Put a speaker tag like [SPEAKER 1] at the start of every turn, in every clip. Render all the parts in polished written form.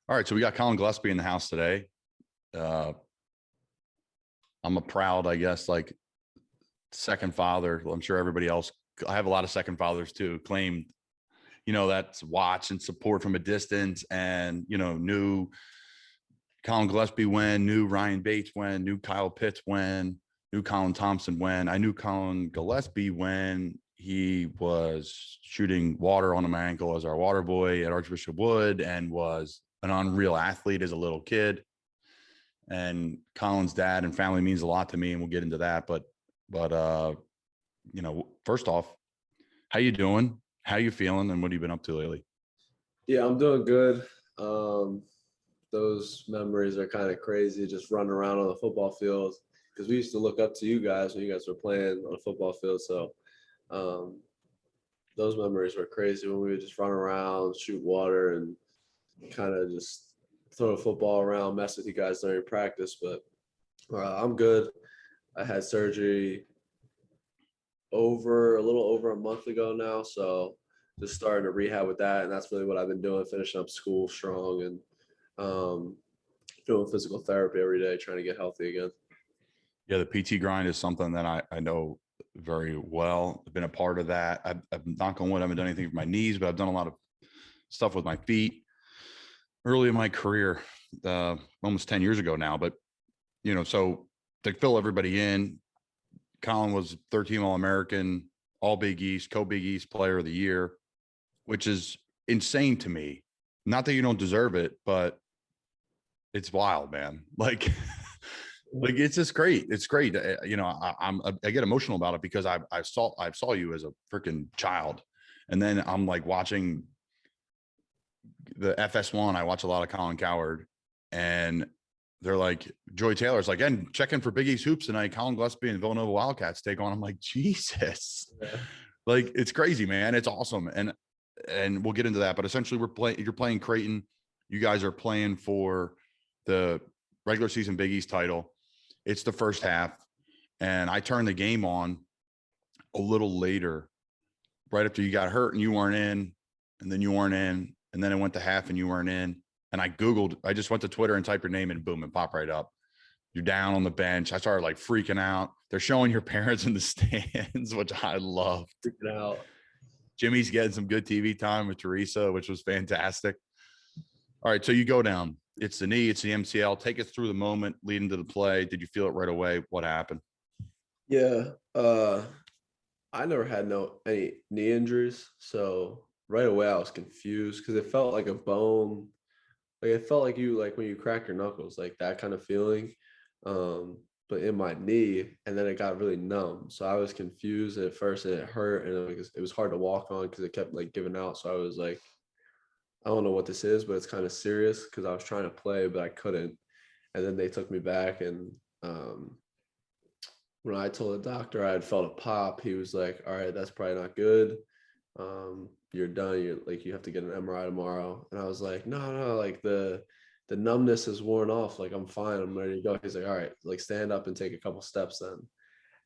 [SPEAKER 1] All right, so we got Collin Gillespie in the house today. I'm a proud, I guess, like second father. I'm sure everybody else, I have a lot of second fathers too, claimed, that's watch and support from a distance and, knew Colin Gillespie when, knew Ryan Bates when, knew Kyle Pitts when, knew Colin Thompson when. I knew Colin Gillespie when he was shooting water on my ankle as our water boy at Archbishop Wood and was an unreal athlete as a little kid. And Colin's dad and family means a lot to me, and we'll get into that. But first off, how you doing? How you feeling? And what have you been up to lately?
[SPEAKER 2] Yeah, I'm doing good. Those memories are kind of crazy, just running around on the football field, because we used to look up to you guys when you guys were playing on a football field. So those memories were crazy when we would just run around, shoot water, and kind of just throw a football around, mess with you guys during practice. But I'm good. I had surgery a little over a month ago now, so just starting to rehab with that, and that's really what I've been doing, finishing up school strong and doing physical therapy every day, trying to get healthy again.
[SPEAKER 1] Yeah, the PT grind is something that I know very well. I've been a part of that. I've knock on wood, I haven't done anything with my knees, but I've done a lot of stuff with my feet early in my career, almost 10 years ago now. But, so to fill everybody in, Colin was 13 All-American, All Big East, Co-Big East Player of the Year, which is insane to me. Not that you don't deserve it, but it's wild, man. Like it's just great. It's great. I get emotional about it because I saw you as a freaking child, and then I'm like watching the FS1. I watch a lot of Colin Cowherd, and they're like, Joy Taylor's like, and check in for Big East hoops tonight. Colin Gillespie and Villanova Wildcats take on. I'm like, Jesus, like it's crazy, man. It's awesome, and we'll get into that. But essentially, you're playing Creighton. You guys are playing for the regular season Big East title. It's the first half, and I turned the game on a little later, right after you got hurt and you weren't in, and then you weren't in, and then it went to half and you weren't in. And I just went to Twitter and typed your name and boom, it popped right up. You're down on the bench. I started like freaking out. They're showing your parents in the stands, which I loved.
[SPEAKER 2] Freaking out.
[SPEAKER 1] Jimmy's getting some good TV time with Teresa, which was fantastic. All right, so you go down. It's the knee, it's the MCL. Take us through the moment leading to the play. Did you feel it right away? What happened?
[SPEAKER 2] Yeah, I never had any knee injuries, so right away I was confused because it felt like a bone. Like it felt like when you crack your knuckles, like that kind of feeling. But in my knee, and then it got really numb. So I was confused at first, and it hurt, and it was hard to walk on because it kept like giving out. So I was like, I don't know what this is, but it's kind of serious because I was trying to play, but I couldn't. And then they took me back, and when I told the doctor I had felt a pop, he was like, "All right, that's probably not good. You're done. You have to get an MRI tomorrow." And I was like, no, like the numbness is worn off. Like I'm fine. I'm ready to go. He's like, "All right, like stand up and take a couple steps then."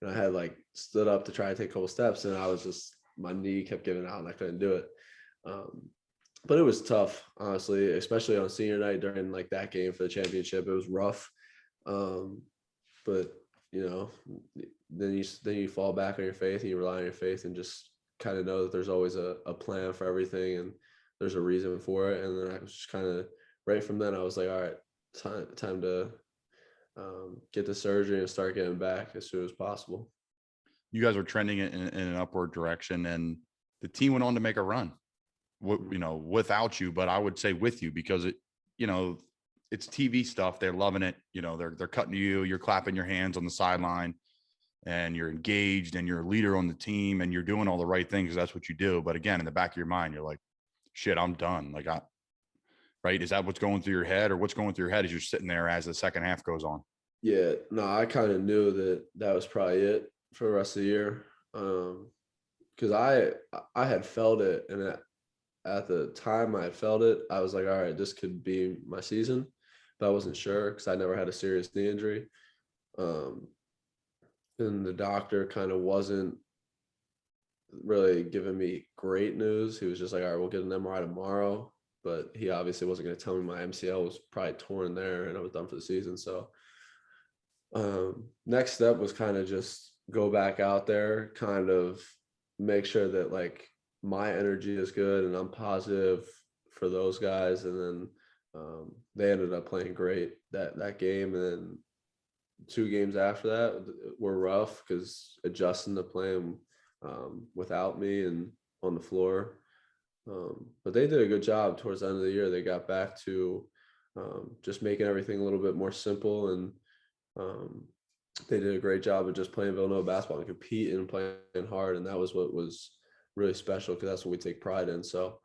[SPEAKER 2] And I had like stood up to try to take a couple steps, and my knee kept giving out and I couldn't do it. But it was tough, honestly, especially on senior night during like that game for the championship. It was rough. But then you fall back on your faith and you rely on your faith and just kind of know that there's always a plan for everything and there's a reason for it. And then I was just kind of right from then I was like, all right, time to get the surgery and start getting back as soon as possible.
[SPEAKER 1] You guys are trending in an upward direction, and the team went on to make a run, without you, but I would say with you, because it's TV stuff. They're loving it. They're cutting to you. You're clapping your hands on the sideline, and you're engaged, and you're a leader on the team, and you're doing all the right things. That's what you do. But again, in the back of your mind, you're like, shit, I'm done. Right? Is that what's going through your head, or what's going through your head as you're sitting there as the second half goes on?
[SPEAKER 2] Yeah, no, I kind of knew that was probably it for the rest of the year. Because I had felt it, and at the time I had felt it, I was like, all right, this could be my season, but I wasn't sure because I never had a serious knee injury. And the doctor kind of wasn't really giving me great news. He was just like, all right, we'll get an MRI tomorrow. but he obviously wasn't going to tell me my MCL was probably torn there and I was done for the season. So next step was kind of just go back out there, kind of make sure that like my energy is good and I'm positive for those guys. And then they ended up playing great that game. And then 2 games after that were rough because adjusting to playing without me and on the floor. But they did a good job towards the end of the year. They got back to just making everything a little bit more simple, and they did a great job of just playing Villanova basketball and competing and playing hard. And that was what was really special because that's what we take pride in. So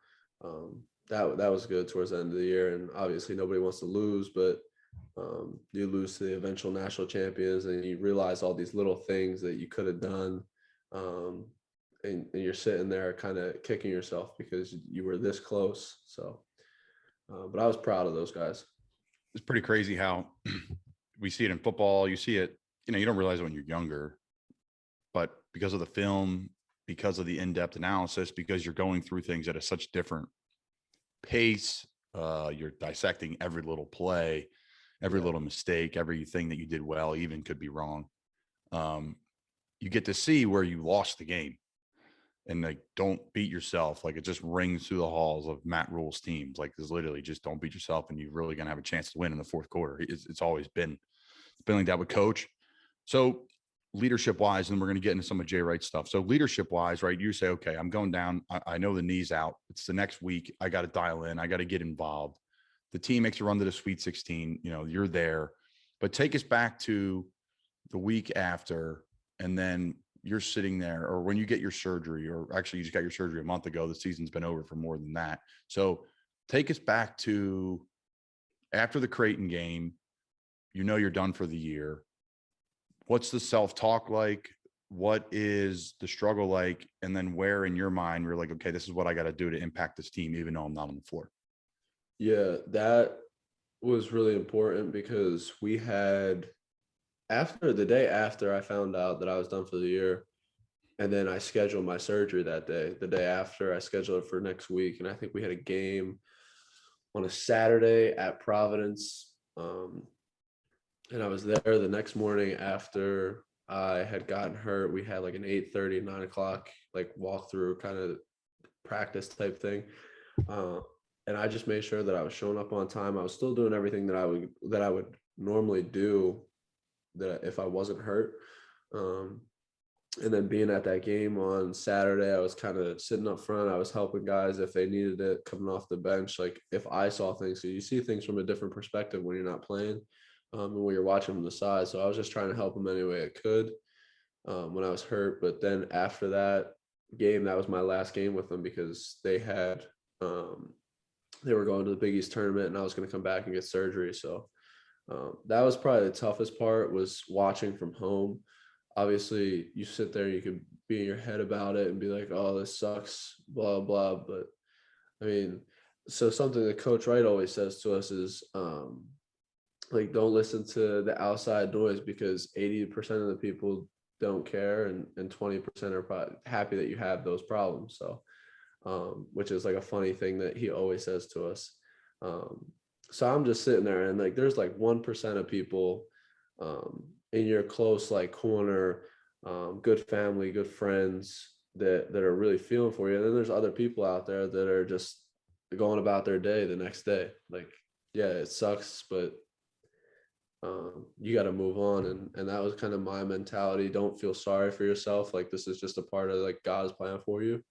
[SPEAKER 2] that was good towards the end of the year. And obviously nobody wants to lose, but you lose to the eventual national champions and you realize all these little things that you could have done. And you're sitting there kind of kicking yourself because you were this close. So, but I was proud of those guys.
[SPEAKER 1] It's pretty crazy how we see it in football. You see it, you don't realize it when you're younger, but because of the film, because of the in-depth analysis, because you're going through things at a such different pace, you're dissecting every little play, every little mistake, everything that you did well, even could be wrong. You get to see where you lost the game. And like, don't beat yourself. Like, it just rings through the halls of Matt Rule's teams. Like, there's literally just don't beat yourself, and you're really gonna have a chance to win in the fourth quarter. It's always been like that with Coach. So leadership wise, and we're gonna get into some of Jay Wright stuff. So leadership wise, right? You say, okay, I'm going down. I know the knee's out. It's the next week. I got to dial in. I got to get involved. The team makes a run to the Sweet 16. You're there, but take us back to the week after, and then you're sitting there, or when you get your surgery, or actually you just got your surgery a month ago, the season's been over for more than that. So take us back to after the Creighton game, you're done for the year. What's the self-talk like? What is the struggle like? And then where in your mind you're like, okay, this is what I got to do to impact this team, even though I'm not on the floor.
[SPEAKER 2] Yeah, that was really important because we had, after the day after I found out that I was done for the year, and then I scheduled my surgery that day. The day after, I scheduled it for next week, and I think we had a game on a Saturday at Providence. And I was there the next morning after I had gotten hurt. We had like an 8:30, 9 o'clock, like walkthrough kind of practice type thing. And I just made sure that I was showing up on time. I was still doing everything that I would normally do that if I wasn't hurt. And then being at that game on Saturday, I was kind of sitting up front. I was helping guys if they needed it coming off the bench. Like if I saw things, so you see things from a different perspective when you're not playing, and when you're watching from the side. So I was just trying to help them any way I could when I was hurt. But then after that game, that was my last game with them because they had they were going to the Big East tournament, and I was going to come back and get surgery. So that was probably the toughest part, was watching from home. Obviously, you sit there, you could be in your head about it and be like, oh, this sucks, blah, blah. But I mean, so something that Coach Wright always says to us is like, don't listen to the outside noise, because 80% of the people don't care, and 20% are probably happy that you have those problems. So which is like a funny thing that he always says to us. So I'm just sitting there, and like there's like 1% of people in your close like corner, good family, good friends that are really feeling for you. And then there's other people out there that are just going about their day the next day. Like, yeah, it sucks, but you got to move on. And that was kind of my mentality. Don't feel sorry for yourself. Like, this is just a part of like God's plan for you.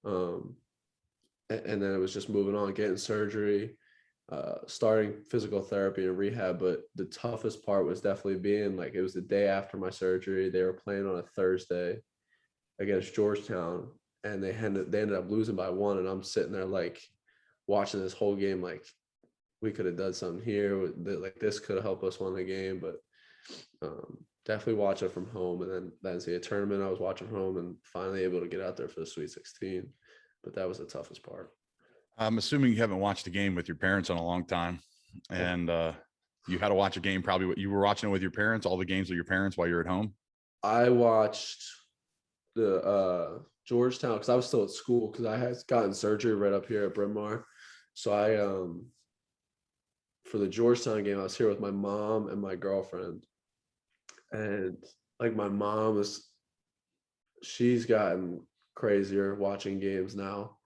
[SPEAKER 2] And then it was just moving on, getting surgery, starting physical therapy and rehab. But the toughest part was definitely being like, it was the day after my surgery. They were playing on a Thursday against Georgetown, and they ended up losing by 1. And I'm sitting there like watching this whole game, like we could have done something here. Like this could have helped us win the game, but definitely watch it from home. And then that's the tournament I was watching from home, and finally able to get out there for the Sweet 16. But that was the toughest part.
[SPEAKER 1] I'm assuming you haven't watched a game with your parents in a long time, and you had to watch a game. Probably you were watching it with your parents, all the games with your parents while you're at home.
[SPEAKER 2] I watched the Georgetown because I was still at school, because I had gotten surgery right up here at Bryn Mawr, So I for the Georgetown game, I was here with my mom and my girlfriend, and like my mom she's gotten crazier watching games now.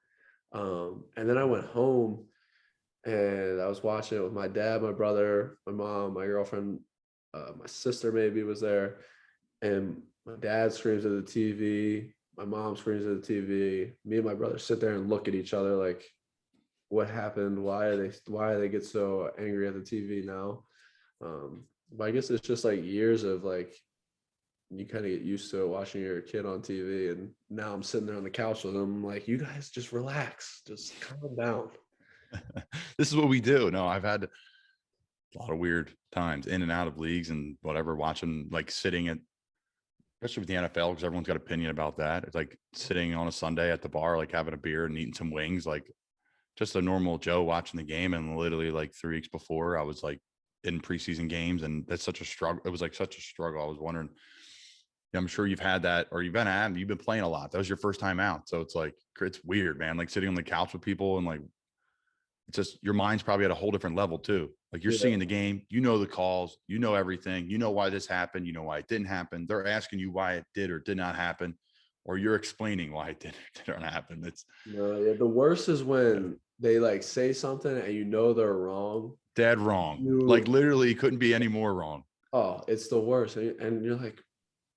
[SPEAKER 2] And then I went home and I was watching it with my dad, my brother, my mom, my girlfriend, my sister maybe was there, and my dad screams at the TV, my mom screams at the TV. Me and my brother sit there and look at each other like, what happened? Why do they get so angry at the TV now? But I guess it's just like years of like, you kind of get used to it watching your kid on TV, and now I'm sitting there on the couch with them like, you guys just relax, just calm down.
[SPEAKER 1] This is what we do. No, I've had a lot of weird times in and out of leagues and whatever, watching, like sitting at, especially with the NFL, because everyone's got opinion about that. It's like sitting on a Sunday at the bar, like having a beer and eating some wings, like just a normal Joe watching the game. And literally like 3 weeks before, I was like in preseason games, and that's such a struggle. It was like such a struggle. I was wondering, I'm sure you've had that, or you've been playing a lot. That was your first time out. So it's like, it's weird, man. Like sitting on the couch with people, and like, it's just, your mind's probably at a whole different level too. Like you're seeing the game, you know, the calls, you know, everything, you know, why this happened, you know, why it didn't happen. They're asking you why it did or did not happen, or you're explaining why it did or did not happen. It's
[SPEAKER 2] The worst is when they like say something and you know they're wrong.
[SPEAKER 1] dead wrong. Like literally couldn't be any more wrong.
[SPEAKER 2] Oh, it's the worst. And you're like,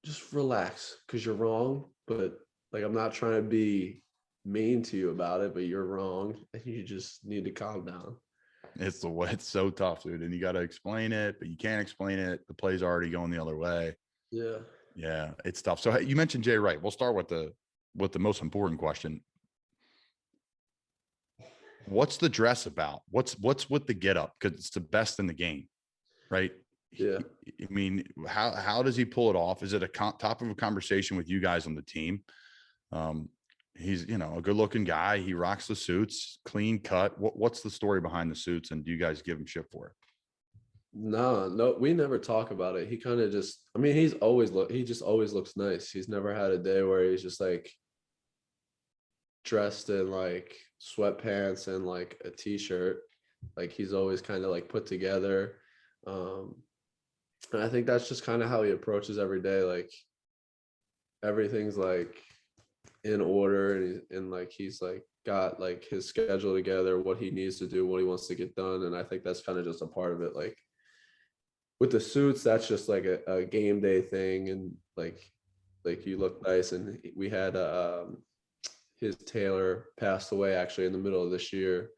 [SPEAKER 2] just relax because you're wrong. But like, I'm not trying to be mean to you about it, but you're wrong. And you just need to calm down.
[SPEAKER 1] It's so tough, dude. And you got to explain it, but you can't explain it. The play's already going the other way.
[SPEAKER 2] Yeah.
[SPEAKER 1] Yeah, it's tough. So you mentioned Jay Wright. We'll start with the most important question. What's the dress about? What's with the get up? Because it's the best in the game, right?
[SPEAKER 2] Yeah.
[SPEAKER 1] I mean, how does he pull it off? Is it a top of a conversation with you guys on the team? He's, you know, a good looking guy. He rocks the suits, clean cut. What's the story behind the suits, and do you guys give him shit for it?
[SPEAKER 2] No, we never talk about it. He kind of just, I mean, he just always looks nice. He's never had a day where he's just like dressed in like sweatpants and like a t-shirt. Like he's always kind of like put together. And I think that's just kind of how he approaches every day. Like everything's like in order, and like he's like got like his schedule together, what he needs to do, what he wants to get done. And I think that's kind of just a part of it. Like with the suits, that's just like a game day thing, and like you look nice. And we had his tailor passed away actually in the middle of this year,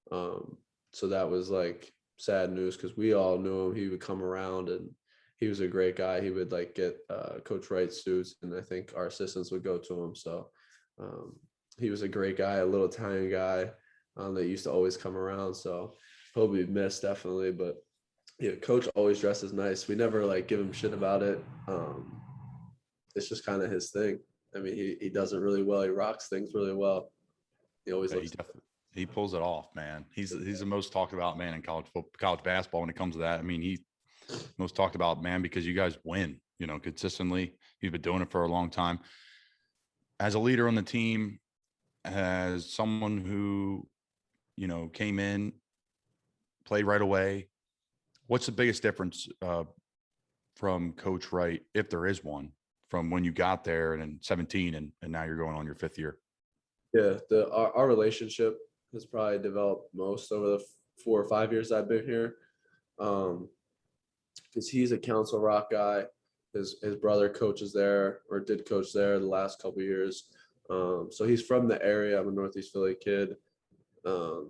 [SPEAKER 2] so that was like sad news because we all knew him. He would come around and he was a great guy. He would like get Coach Wright suits, and I think our assistants would go to him. So he was a great guy, a little Italian guy that used to always come around. So he'll be missed definitely. But yeah, Coach always dresses nice. We never like give him shit about it. It's just kind of his thing. I mean, he does it really well. He rocks things really well. He always looks.
[SPEAKER 1] He pulls it off, man. He's the most talked about man in college basketball when it comes to that. I mean, he's most talked about man because you guys win, you know, consistently. He's been doing it for a long time. As a leader on the team, as someone who, you know, came in, played right away, what's the biggest difference from Coach Wright, if there is one, from when you got there and in 17 and now you're going on your 5th year?
[SPEAKER 2] Yeah, our relationship has probably developed most over the 4 or 5 years I've been here. Because he's a Council Rock guy. His brother coaches there, or did coach there the last couple of years. So he's from the area. I'm a Northeast Philly kid. But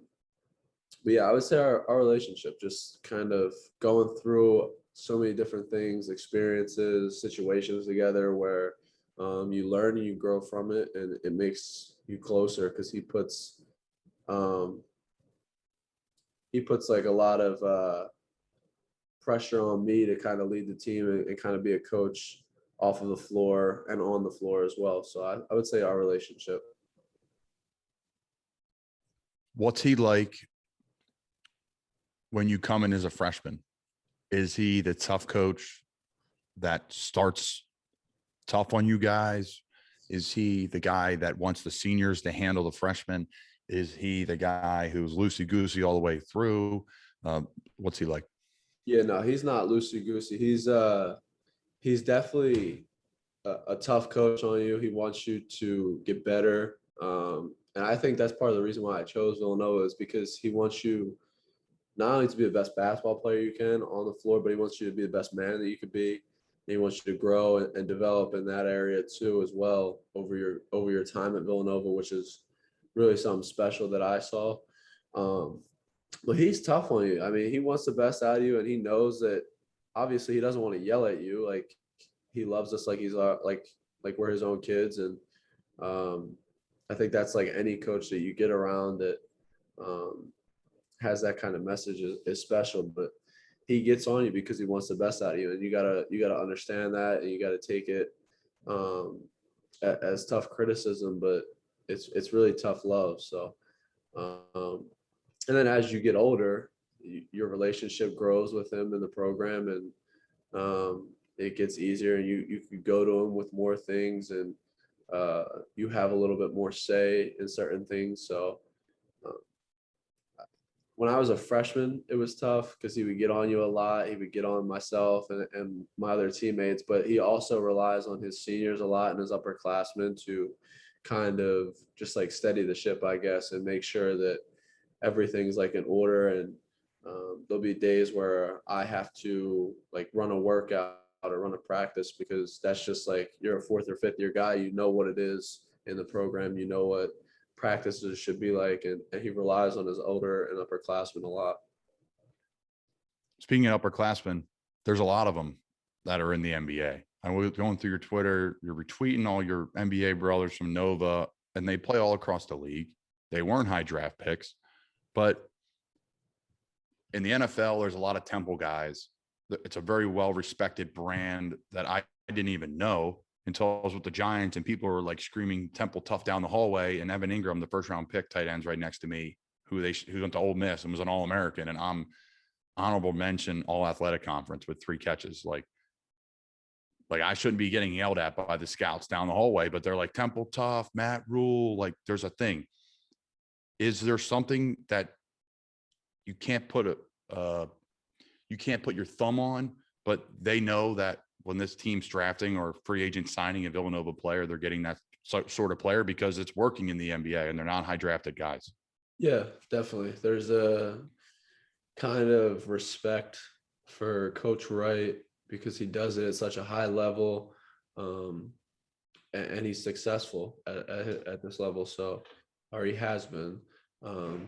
[SPEAKER 2] yeah, I would say our relationship, just kind of going through so many different things, experiences, situations together where you learn and you grow from it, and it makes you closer because he puts like a lot of pressure on me to kind of lead the team and kind of be a coach off of the floor and on the floor as well. So I would say our relationship.
[SPEAKER 1] What's he like when you come in as a freshman? Is he the tough coach that starts tough on you guys? Is he the guy that wants the seniors to handle the freshmen? Is he the guy who's loosey goosey all the way through? What's he like?
[SPEAKER 2] Yeah, no, he's not loosey goosey. He's definitely a tough coach on you. He wants you to get better. And I think that's part of the reason why I chose Villanova is because he wants you not only to be the best basketball player you can on the floor, but he wants you to be the best man that you could be. And he wants you to grow and develop in that area too as well over your time at Villanova, which is really something special that I saw. But he's tough on you. I mean, he wants the best out of you, and he knows that obviously he doesn't want to yell at you. Like he loves us like he's like we're his own kids. And I think that's like any coach that you get around that has that kind of message is special. But he gets on you because he wants the best out of you, and you gotta understand that, and you gotta take it as tough criticism, but it's really tough love. So, and then as you get older, your relationship grows with him in the program, and it gets easier, and you can go to him with more things, and you have a little bit more say in certain things. So when I was a freshman, it was tough because he would get on you a lot. He would get on myself and my other teammates, but he also relies on his seniors a lot and his upperclassmen to kind of just like steady the ship, I guess, and make sure that everything's like in order. And there'll be days where I have to like run a workout or run a practice because that's just like you're a fourth or fifth year guy. You know what it is in the program. You know what practices should be like, and he relies on his older and upperclassmen a lot.
[SPEAKER 1] Speaking of upperclassmen, there's a lot of them that are in the NBA. And we're going through your Twitter, you're retweeting all your NBA brothers from Nova, and they play all across the league. They weren't high draft picks, but in the NFL, there's a lot of Temple guys. It's a very well-respected brand that I didn't even know until I was with the Giants, and people were like screaming Temple tough down the hallway, and Evan Ingram, the first-round pick, tight ends right next to me, who went to Ole Miss and was an All-American, and I'm honorable mention All-Athletic Conference with 3 catches. Like I shouldn't be getting yelled at by the scouts down the hallway, but they're like Temple tough, Matt Rule. Like there's a thing. Is there something that you can't put your thumb on, but they know that when this team's drafting or free agent signing a Villanova player, they're getting that sort of player because it's working in the NBA and they're not high drafted guys?
[SPEAKER 2] Yeah, definitely. There's a kind of respect for Coach Wright because he does it at such a high level, and he's successful at this level. So, or he has been, and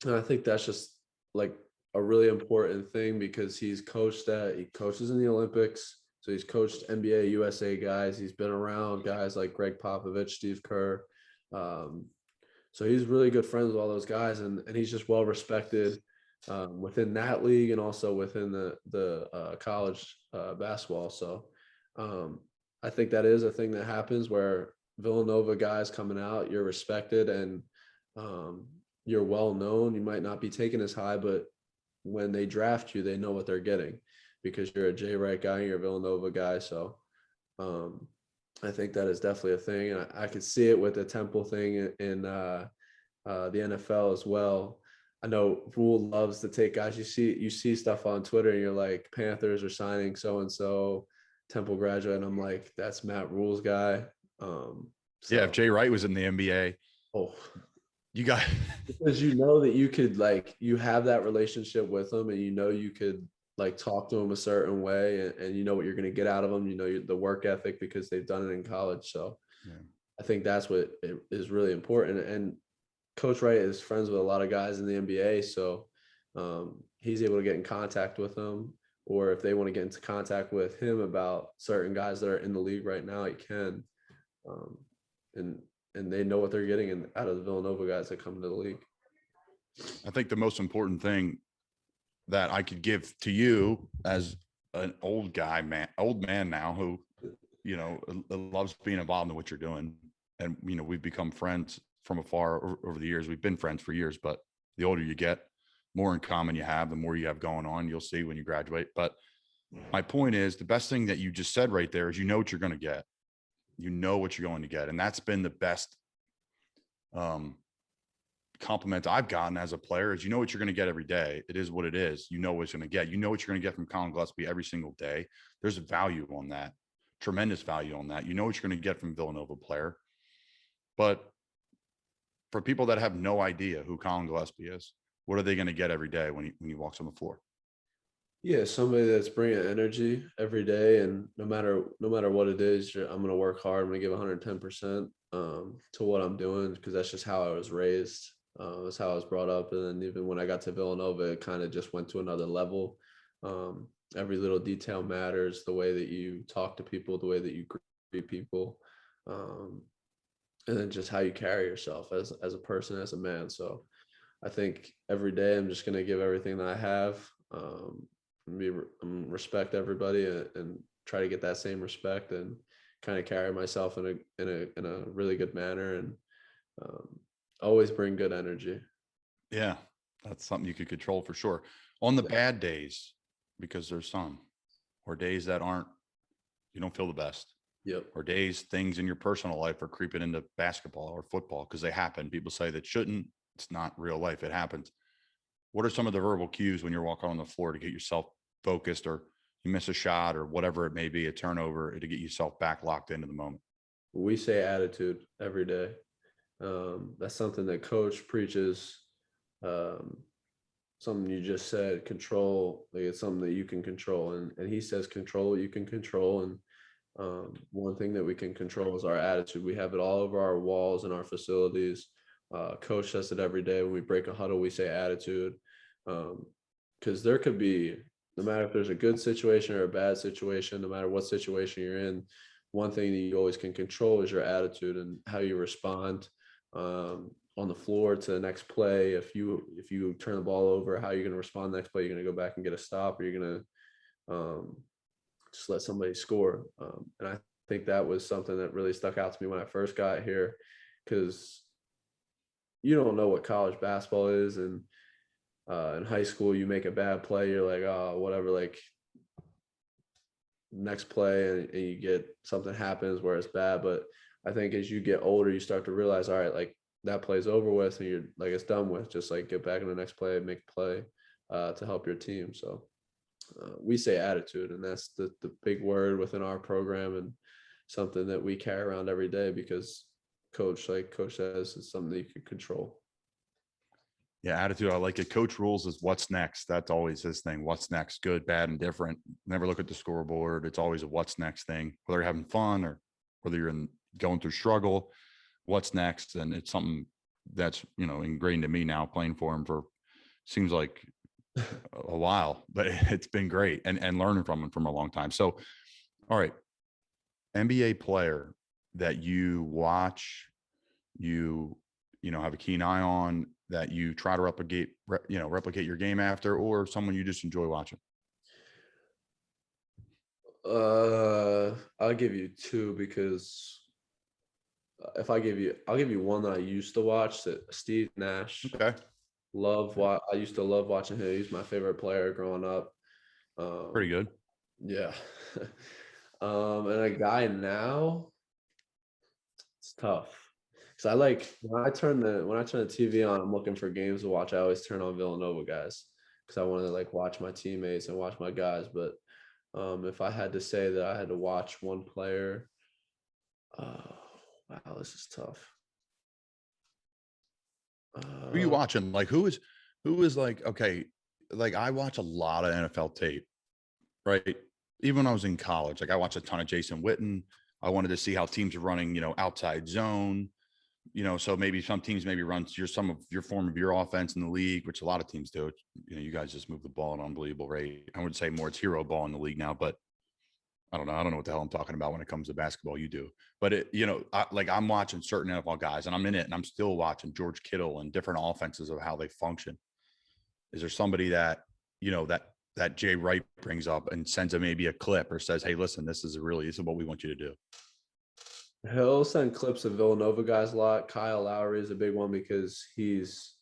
[SPEAKER 2] I think that's just like a really important thing because he coaches in the Olympics. So he's coached NBA, USA guys. He's been around guys like Greg Popovich, Steve Kerr. So he's really good friends with all those guys, and he's just well respected within that league and also within the college basketball. So I think that is a thing that happens where Villanova guys coming out, you're respected and you're well known. You might not be taken as high, but when they draft you, they know what they're getting because you're a Jay Wright guy and you're a Villanova guy. So I think that is definitely a thing. And I could see it with the Temple thing in the NFL as well. I know Rule loves to take guys. You see stuff on Twitter and you're like, Panthers are signing so-and-so, Temple graduate. And I'm like, that's Matt Rule's guy.
[SPEAKER 1] Yeah, if Jay Wright was in the NBA, you got
[SPEAKER 2] because you know that you could you have that relationship with him and you could talk to him a certain way and you know what you're going to get out of them. You know the work ethic because they've done it in college. So yeah. I think that's what is really important. And Coach Wright is friends with a lot of guys in the NBA. So he's able to get in contact with them, or if they want to get into contact with him about certain guys that are in the league right now, he can. And they know what they're getting out of the Villanova guys that come to the league.
[SPEAKER 1] I think the most important thing that I could give to you as an old man now who, loves being involved in what you're doing. And, we've become friends from afar over the years. We've been friends for years, but the older you get, more in common you have, the more you have going on, you'll see when you graduate. But my point is the best thing that you just said right there is you know what you're going to get. You know what you're going to get. And that's been the best compliment I've gotten as a player is, you know what you're going to get every day. It is what it is. You know what you're going to get. You know what you're going to get from Collin Gillespie every single day. There's value on that, tremendous value on that. You know what you're going to get from Villanova player. But for people that have no idea who Collin Gillespie is, what are they going to get every day when he walks on the floor?
[SPEAKER 2] Yeah, somebody that's bringing energy every day, and no matter what it is, I'm going to work hard. I'm going to give 110% to what I'm doing, because that's just how I was raised. That's how I was brought up. And then even when I got to Villanova, it kind of just went to another level. Every little detail matters. The way that you talk to people, the way that you greet people, and then just how you carry yourself as a person, as a man. So I think every day I'm just going to give everything that I have. Respect everybody, and try to get that same respect, and kind of carry myself in a really good manner, and always bring good energy.
[SPEAKER 1] Yeah, that's something you could control for sure. On the bad days, because there's some, or days that you don't feel the best.
[SPEAKER 2] Yep.
[SPEAKER 1] Or days, things in your personal life are creeping into basketball or football, because they happen. People say that shouldn't. It's not real life. It happens. What are some of the verbal cues when you're walking on the floor to get yourself focused, or you miss a shot, or whatever it may be, a turnover, to get yourself back locked into the moment?
[SPEAKER 2] We say attitude every day. That's something that Coach preaches. Something you just said, control. Like, it's something that you can control, and he says control what you can control. And one thing that we can control is our attitude. We have it all over our walls in our facilities. Coach says it every day. When we break a huddle, we say attitude, because there could be, no matter if there's a good situation or a bad situation, no matter what situation you're in, one thing that you always can control is your attitude and how you respond on the floor to the next play. If you turn the ball over, how you're going to respond next play. You're going to go back and get a stop, or you're going to just let somebody score. And I think that was something that really stuck out to me when I first got here, because you don't know what college basketball is. And in high school, you make a bad play, you're like, oh, whatever, like, next play, and you get something happens where it's bad. But I think as you get older, you start to realize, all right, like, that play's over with, and you're like, it's done with. Just like, get back in the next play, make a play to help your team. So we say attitude, and that's the big word within our program, and something that we carry around every day, because Coach says, it's something that you can control.
[SPEAKER 1] Yeah, attitude. I like it. Coach rules is what's next. That's always his thing. What's next? Good, bad, and different. Never look at the scoreboard. It's always a what's next thing, whether you're having fun or whether you're going through struggle. What's next? And it's something that's, ingrained in me now, playing for him for seems like a while, but it's been great, and learning from him from a long time. So, all right, NBA player that you watch, you have a keen eye on, that you try to replicate your game after, or someone you just enjoy watching?
[SPEAKER 2] I'll give you two, because I'll give you one that I used to watch, that Steve Nash.
[SPEAKER 1] Okay.
[SPEAKER 2] I used to love watching him. He's my favorite player growing up.
[SPEAKER 1] Pretty good.
[SPEAKER 2] Yeah. And a guy now, it's tough. Because I like, when I turn the TV on, I'm looking for games to watch. I always turn on Villanova guys, because I want to, like, watch my teammates and watch my guys. But if I had to say that I had to watch one player, wow, this is tough.
[SPEAKER 1] Who are you watching? Like, who is like, okay, like, I watch a lot of NFL tape, right? Even when I was in college, like, I watched a ton of Jason Witten. I wanted to see how teams are running, outside zone, so maybe some teams maybe run some of your form of your offense in the league, which a lot of teams do. You guys just move the ball at an unbelievable rate. I would say more it's hero ball in the league now, but I don't know. I don't know what the hell I'm talking about when it comes to basketball. You do, but I'm watching certain NFL guys, and I'm in it, and I'm still watching George Kittle and different offenses of how they function. Is there somebody that, that Jay Wright brings up and sends maybe a clip, or says, hey, listen, this is what we want you to do?
[SPEAKER 2] He'll send clips of Villanova guys a lot. Kyle Lowry is a big one, because he's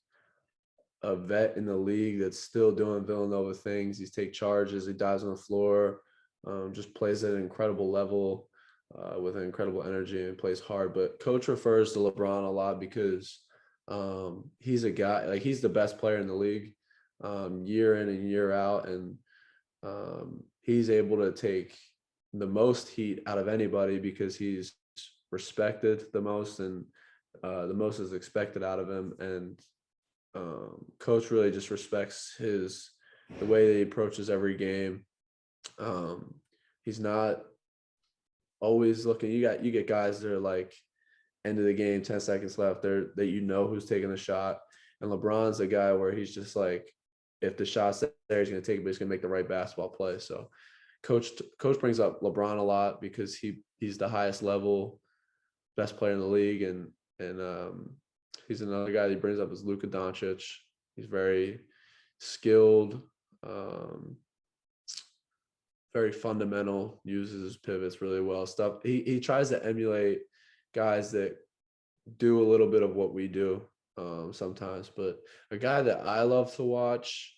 [SPEAKER 2] a vet in the league that's still doing Villanova things. He's take charges. He dives on the floor, just plays at an incredible level with an incredible energy, and plays hard. But Coach refers to LeBron a lot, because He's a guy, like he's the best player in the league, year in and year out. And he's able to take the most heat out of anybody because he's respected the most, and the most is expected out of him. And coach really just respects the way that he approaches every game. He's not always looking. You get guys that are like end of the game, 10 seconds left, that who's taking the shot. And LeBron's a guy where he's just like, if the shot's there, he's going to take it, but he's going to make the right basketball play. So coach brings up LeBron a lot because he's the highest level, best player in the league. And he's another guy that he brings up is Luka Doncic. He's very skilled, very fundamental, uses his pivots really well. Stuff he tries to emulate guys that do a little bit of what we do sometimes. But a guy that I love to watch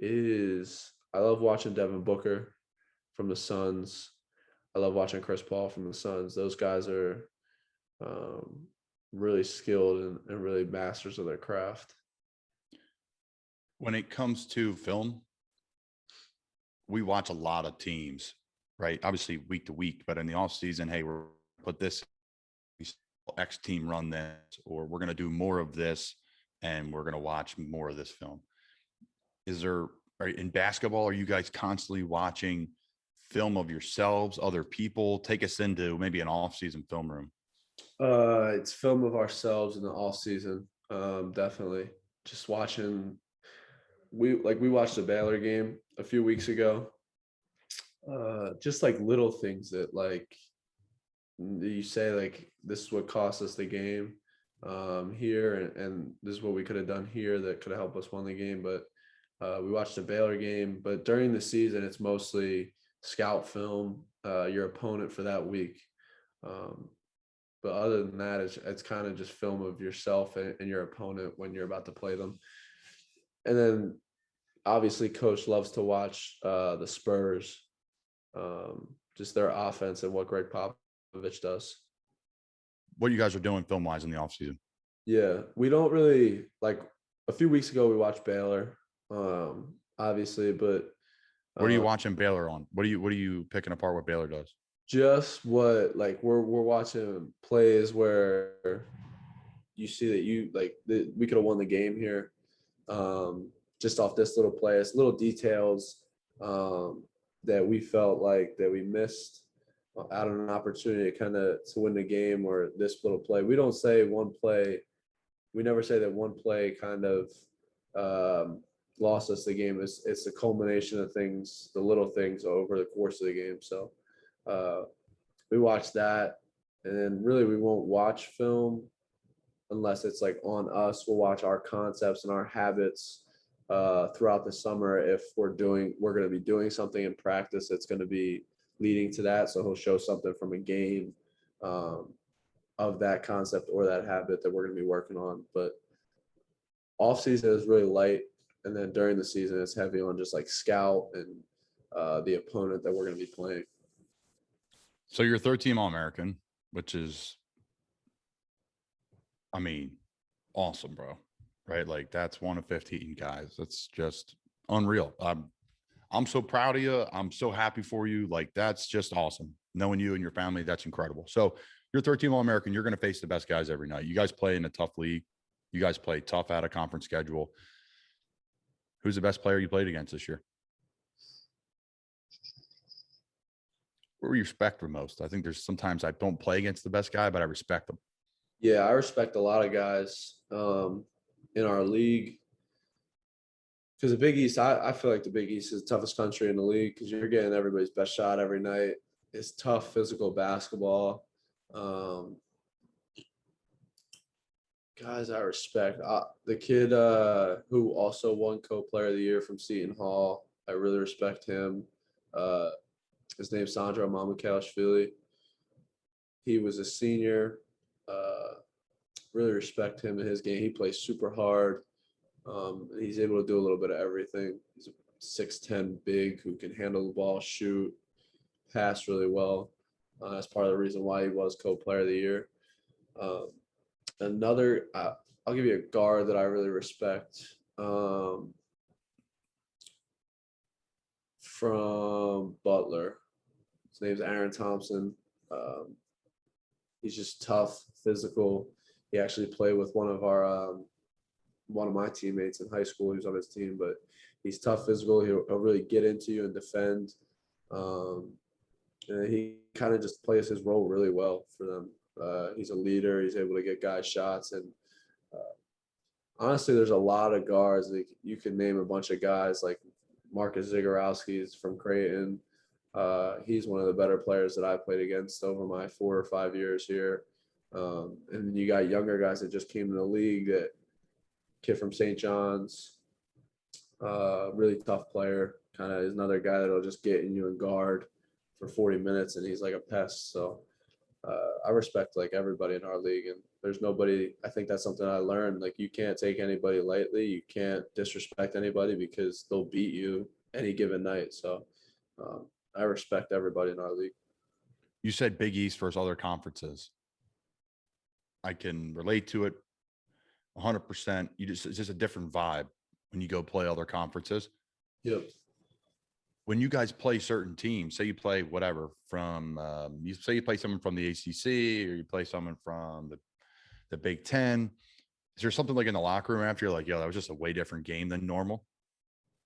[SPEAKER 2] I love watching Devin Booker from the Suns. I love watching Chris Paul from the Suns. Those guys are really skilled and really masters of their craft.
[SPEAKER 1] When it comes to film, we watch a lot of teams, right? Obviously week to week, but in the off season, hey, we're put this X team run this, or we're going to do more of this, and we're going to watch more of this film. In basketball, are you guys constantly watching film of yourselves, other people? Take us into maybe an off-season film room.
[SPEAKER 2] It's film of ourselves in the off season. Definitely just watching. We watched the Baylor game a few weeks ago. Just like little things that like you say, like, this is what cost us the game here, and this is what we could have done here that could have helped us win the game. But we watched the Baylor game, but during the season, it's mostly scout film, your opponent for that week. But other than that, it's kind of just film of yourself and your opponent when you're about to play them. And then obviously coach loves to watch the Spurs, just their offense and what Greg Popovich does.
[SPEAKER 1] What you guys are doing film wise in the offseason?
[SPEAKER 2] Yeah, we don't really like. A few weeks ago, we watched Baylor, obviously, but
[SPEAKER 1] what are you watching Baylor on? What are you picking apart what Baylor does?
[SPEAKER 2] Just what, like, we're watching plays where you see that we could have won the game here, just off this little play. It's little details that we felt like that we missed out on an opportunity to win the game, or this little play. We don't say one play. We never say that one play kind of lost us the game. It's the culmination of things, the little things over the course of the game. So we watch that, and then really we won't watch film unless it's like on us. We'll watch our concepts and our habits throughout the summer. If we're going to be doing something in practice that's going to be leading to that, so he'll show something from a game of that concept or that habit that we're going to be working on. But off season is really light, and then during the season it's heavy on just like scout and the opponent that we're going to be playing.
[SPEAKER 1] So you're third team All-American, which is, I mean, awesome, bro. Right? Like, that's one of 15 guys. That's just unreal. I'm so proud of you. I'm so happy for you. Like, that's just awesome. Knowing you and your family, that's incredible. So you're third team All-American. You're going to face the best guys every night. You guys play in a tough league. You guys play tough out of conference schedule. Who's the best player you played against this year? Who you respect the most? I think there's sometimes I don't play against the best guy, but I respect them.
[SPEAKER 2] Yeah, I respect a lot of guys in our league, because the Big East, I feel like the Big East is the toughest country in the league because you're getting everybody's best shot every night. It's tough physical basketball. Guys I respect. The kid who also won Co-Player of the Year from Seton Hall, I really respect him. His name's Sandro Mamukelashvili. He was a senior. Really respect him in his game. He plays super hard. He's able to do a little bit of everything. He's a 6'10" big who can handle the ball, shoot, pass really well. That's part of the reason why he was Co-Player of the Year. I'll give you a guard that I really respect. From Butler. His name's Aaron Thompson. He's just tough, physical. He actually played with one of my teammates in high school. He was on his team, but he's tough, physical. He'll really get into you and defend. And he kind of just plays his role really well for them. He's a leader. He's able to get guys shots. And honestly, there's a lot of guards. Like, you can name a bunch of guys like Marcus Zagorowski is from Creighton. He's one of the better players that I played against over my 4 or 5 years here. And then you got younger guys that just came in the league. That kid from St. John's, really tough player. Kind of is another guy that'll just get in you and guard for 40 minutes, and he's like a pest. So I respect like everybody in our league, and there's nobody. I think that's something I learned. Like, you can't take anybody lightly. You can't disrespect anybody because they'll beat you any given night. So I respect everybody in our league.
[SPEAKER 1] You said Big East versus other conferences. I can relate to it 100%. It's just a different vibe when you go play other conferences.
[SPEAKER 2] Yep.
[SPEAKER 1] When you guys play certain teams, say you play whatever from, you play someone from the ACC, or you play someone from the Big Ten. Is there something like in the locker room after you're like, yo, that was just a way different game than normal?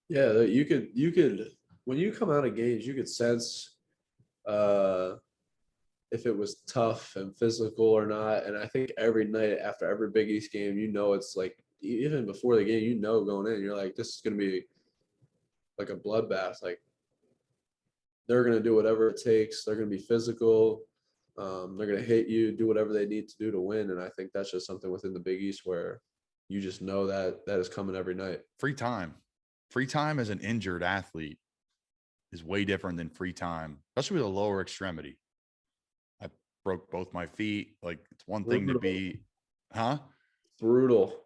[SPEAKER 2] Yeah, you could when you come out of games, you could sense if it was tough and physical or not. And I think every night after every Big East game, it's like, even before the game, going in, you're like, this is going to be like a bloodbath. Like, they're going to do whatever it takes. They're going to be physical. They're going to hit you, do whatever they need to do to win. And I think that's just something within the Big East where you just know that is coming every night.
[SPEAKER 1] Free time as an injured athlete is way different than free time, especially with a lower extremity. I broke both my feet. Like, it's one thing to be,
[SPEAKER 2] brutal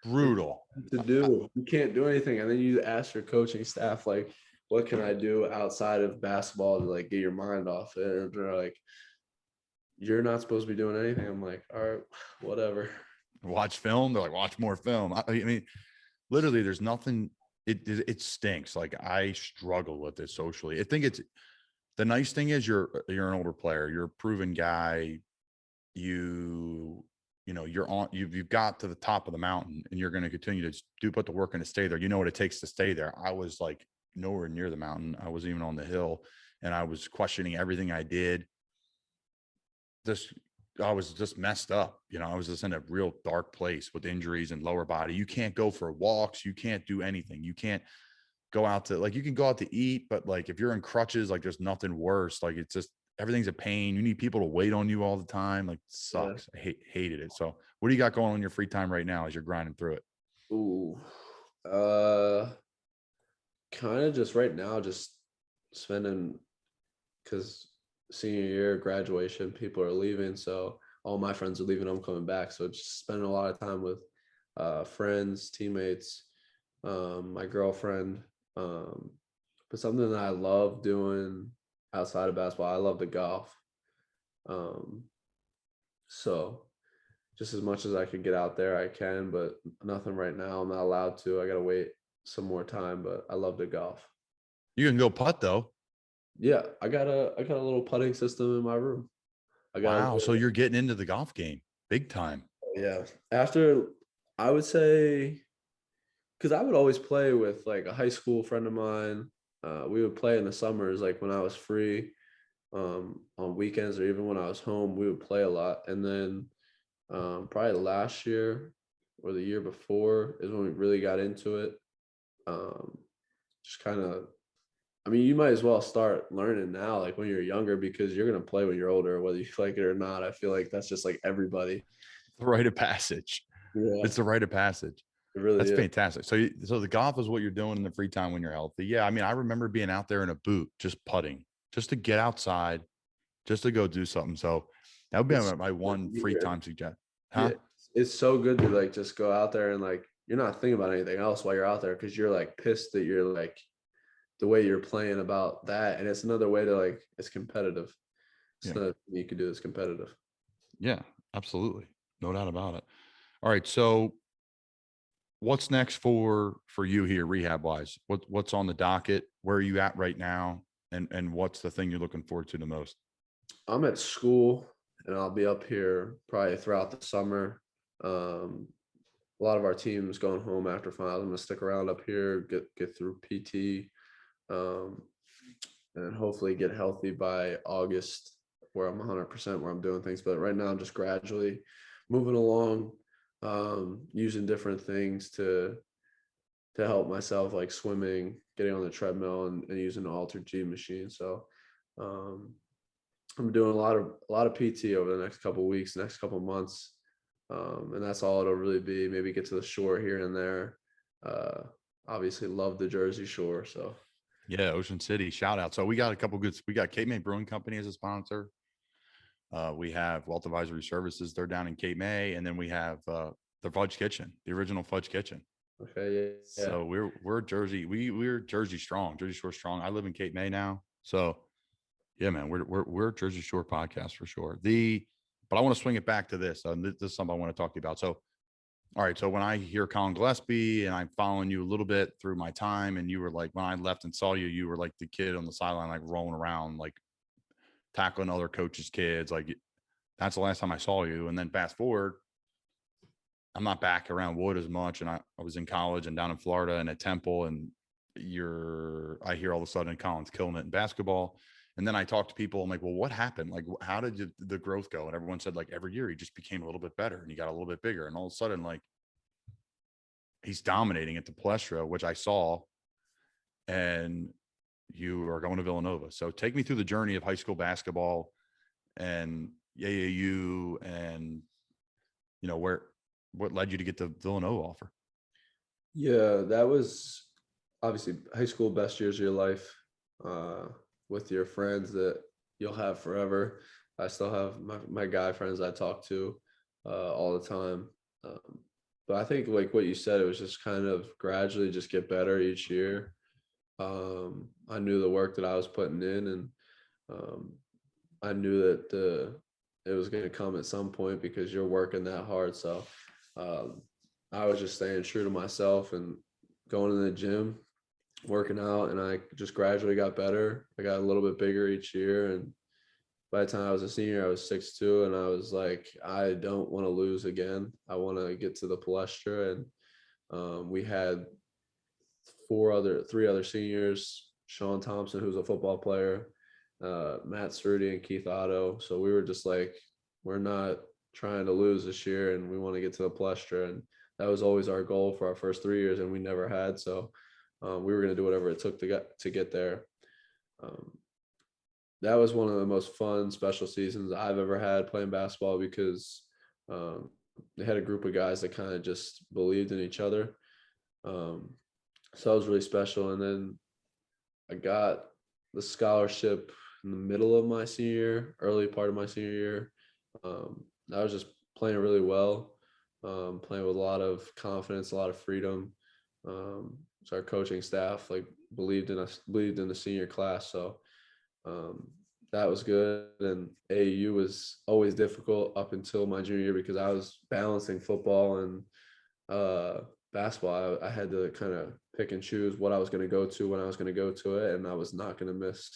[SPEAKER 1] to
[SPEAKER 2] do. You can't do anything. And then you ask your coaching staff, like, what can I do outside of basketball to like get your mind off it? And they're like, you're not supposed to be doing anything. I'm like, all right, whatever.
[SPEAKER 1] Watch film. They're like, watch more film. I mean, literally, there's nothing. It stinks. Like, I struggle with it socially. I think it's the nice thing is you're an older player. You're a proven guy. You've got to the top of the mountain, and you're going to continue to put the work in to stay there. You know what it takes to stay there. I was like nowhere near the mountain. I wasn't even on the hill, and I was questioning everything I did. I was just messed up. I was just in a real dark place with injuries and lower body. You can't go for walks. You can't do anything. You can't go out to, like, you can go out to eat, but like, if you're in crutches, like, there's nothing worse. Like, it's just, everything's a pain. You need people to wait on you all the time. Like, it sucks. Yeah. I hated it. So what do you got going on in your free time right now as you're grinding through it?
[SPEAKER 2] Ooh, kind of just right now, just spending, because senior year, graduation, people are leaving. So all my friends are leaving. I'm coming back. So just spending a lot of time with friends, teammates, my girlfriend. But something that I love doing outside of basketball, I love to golf. So just as much as I can get out there, I can, but nothing right now. I'm not allowed to. I got to wait some more time, but I love to golf.
[SPEAKER 1] You can go putt though.
[SPEAKER 2] Yeah, I got a little putting system in my room.
[SPEAKER 1] Wow, so you're getting into the golf game big time.
[SPEAKER 2] Yeah. After, I would say, because I would always play with like a high school friend of mine. We would play in the summers, like when I was free, on weekends, or even when I was home, we would play a lot. And then probably last year or the year before is when we really got into it. Just kind of, I mean, you might as well start learning now, like when you're younger, because you're going to play when you're older, whether you like it or not. I feel like that's just like everybody.
[SPEAKER 1] The rite of passage. Yeah. It's the rite of passage.
[SPEAKER 2] It really
[SPEAKER 1] That's
[SPEAKER 2] is.
[SPEAKER 1] Fantastic. So the golf is what you're doing in the free time when you're healthy. Yeah. I mean, I remember being out there in a boot, just putting, just to get outside, just to go do something. So that would be my one free time suggestion.
[SPEAKER 2] Yeah, it's so good to like just go out there and like, you're not thinking about anything else while you're out there, because you're like pissed that you're like the way you're playing about that. And it's another way to like, it's competitive. It's another thing you can do that's competitive.
[SPEAKER 1] Yeah, absolutely. No doubt about it. All right. So what's next for you here rehab wise? What's on the docket? Where are you at right now? And what's the thing you're looking forward to the most?
[SPEAKER 2] I'm at school and I'll be up here probably throughout the summer. A lot of our teams going home after finals. I'm gonna stick around up here, get through PT, um, and hopefully get healthy by August, where I'm 100% where I'm doing things. But right now, I'm just gradually moving along, using different things to help myself, like swimming, getting on the treadmill, and using the altered G machine. So um, I'm doing a lot of PT over the next couple of weeks, next couple of months, and that's all it'll really be. Maybe get to the shore here and there. Uh, Obviously, love the Jersey Shore. So
[SPEAKER 1] Yeah, Ocean City, shout out. So we got a couple good. We got Cape May Brewing Company as a sponsor. We have Wealth Advisory Services. They're down in Cape May, and then we have the Fudge Kitchen, the original Fudge Kitchen.
[SPEAKER 2] okay, yeah, yeah.
[SPEAKER 1] So we're Jersey. We're Jersey strong, Jersey Shore strong. I live in Cape May now, so yeah, man, we're Jersey Shore podcast for sure. But I want to swing it back to this. This is something I want to talk to you about. So, all right. So when I hear Collin Gillespie and I'm following you a little bit through my time, and you were like, when I left and saw you, you were like the kid on the sideline, like rolling around, like tackling other coaches' kids. Like that's the last time I saw you. And then fast forward, I'm not back around Wood as much. And I was in college and down in Florida and at Temple. And I hear all of a sudden Colin's killing it in basketball. And then I talk to people. I'm like, well, what happened? Like, how did the growth go? And everyone said, like, every year he just became a little bit better and he got a little bit bigger. And all of a sudden, like, he's dominating at the Palestra, which I saw. And you are going to Villanova. So take me through the journey of high school basketball and AAU and, what led you to get the Villanova offer?
[SPEAKER 2] Yeah, that was obviously high school best years of your life, with your friends that you'll have forever. I still have my guy friends I talk to all the time. But I think like what you said, it was just kind of gradually just get better each year. I knew the work that I was putting in, and um, I knew that it was going to come at some point because you're working that hard. So um, I was just staying true to myself and going to the gym, working out, and I just gradually got better. I got a little bit bigger each year, and by the time I was a senior, I was 6'2", and I was like, I don't want to lose again. I want to get to the Palestra, and we had three other seniors: Sean Thompson, who's a football player, Matt Sturdy, and Keith Otto. So we were just like, we're not trying to lose this year, and we want to get to the Palestra, and that was always our goal for our first 3 years, and we never had. So we were going to do whatever it took to get there. That was one of the most fun special seasons I've ever had playing basketball because they had a group of guys that kind of just believed in each other. So that was really special. And then I got the scholarship in the middle of my senior year, early part of my senior year. I was just playing really well, playing with a lot of confidence, a lot of freedom. So our coaching staff like believed in us, believed in the senior class. So that was good. And AAU was always difficult up until my junior year because I was balancing football and basketball. I had to kind of pick and choose what I was going to go to when I was going to go to it, and I was not going to miss